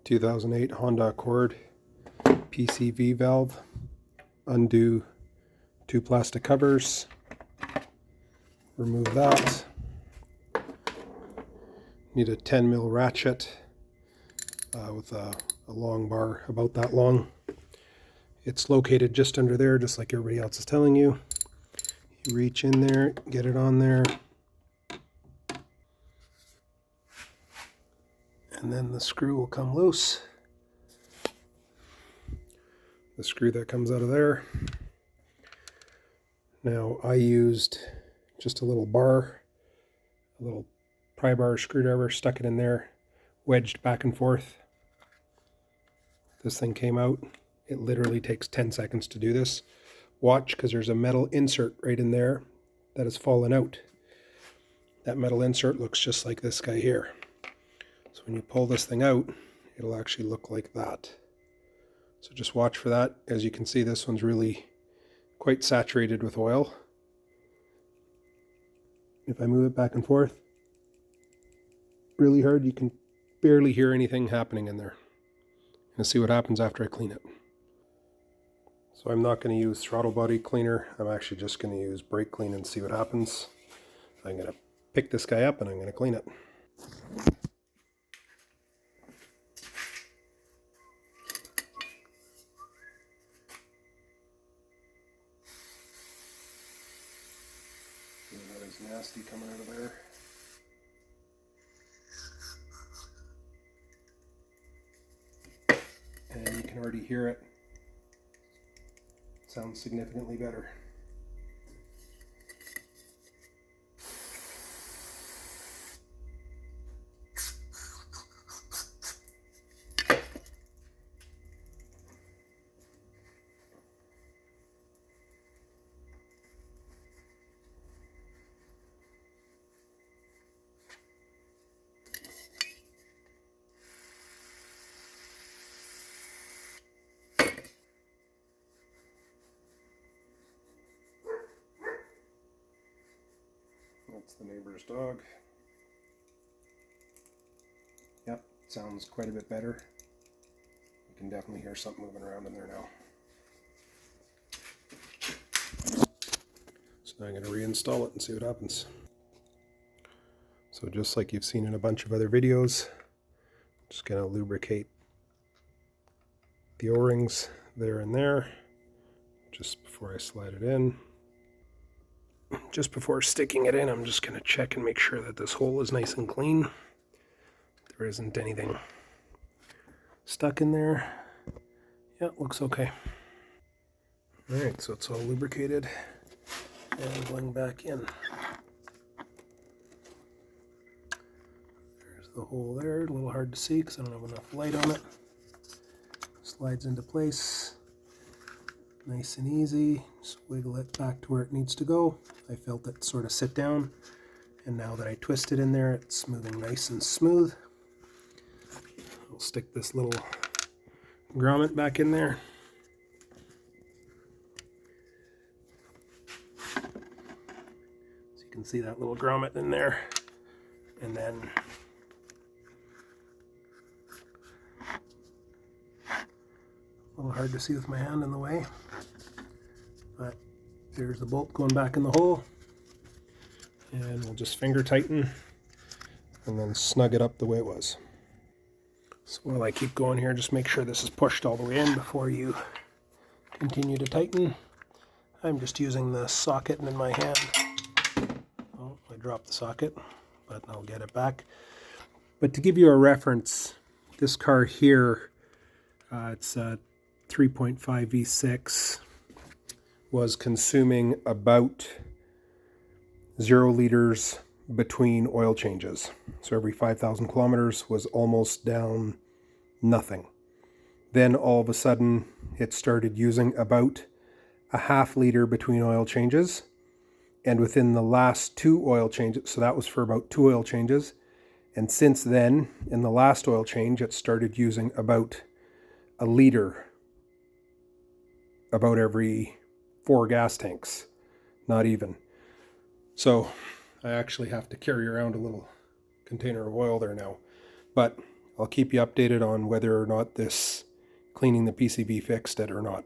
2008 Honda Accord PCV valve. Undo 2 plastic covers. Remove that. Need a 10mm ratchet with a long bar about that long. It's located just under there, just like everybody else is telling you. You reach in there, get it on there, and then the screw will come loose. The screw that comes out of there. Now I used just a little bar, a little pry bar screwdriver, stuck it in there, wedged back and forth. This thing came out. It literally takes 10 seconds to do this. Watch, because there's a metal insert right in there that has fallen out. That metal insert looks just like this guy here. So when you pull this thing out, it'll actually look like that. So just watch for that. As you can see, this one's really quite saturated with oil. If I move it back and forth really hard, you can barely hear anything happening in there. And see what happens after I clean it. So I'm not going to use throttle body cleaner. I'm actually just going to use brake clean and see what happens. I'm going to pick this guy up and I'm going to clean it. That is nasty coming out of there. And you can already hear it. Sounds significantly better. That's the neighbor's dog. Yep, sounds quite a bit better. You can definitely hear something moving around in there now. So now I'm going to reinstall it and see what happens. So just like you've seen in a bunch of other videos, just going to lubricate the O-rings there and there just before I slide it in. Just before sticking it in, I'm just going to check and make sure that this hole is nice and clean. There isn't anything stuck in there. Yeah, looks okay. Alright, so it's all lubricated and going back in. There's the hole there, a little hard to see because I don't have enough light on it. Slides into place. Nice and easy. Just wiggle it back to where it needs to go. I felt it sort of sit down, and now that I twist it in there, it's moving nice and smooth. I'll stick this little grommet back in there. So you can see that little grommet in there, and then a little hard to see with my hand in the way, but there's the bolt going back in the hole, and we'll just finger tighten and then snug it up the way it was. So while I keep going here, just make sure this is pushed all the way in before you continue to tighten. I'm just using the socket in my hand. Oh, I dropped the socket, but I'll get it back. But to give you a reference, this car here, it's a 3.5 V6, was consuming about 0 liters between oil changes. So every 5,000 kilometers was almost down nothing. Then all of a sudden it started using about a ½ liter between oil changes. And within the last 2 oil changes, so that was for about 2 oil changes. And since then, in the last oil change, it started using about a liter about every 4 gas tanks, not even. So I actually have to carry around a little container of oil there now. But I'll keep you updated on whether or not this cleaning the PCB fixed it or not.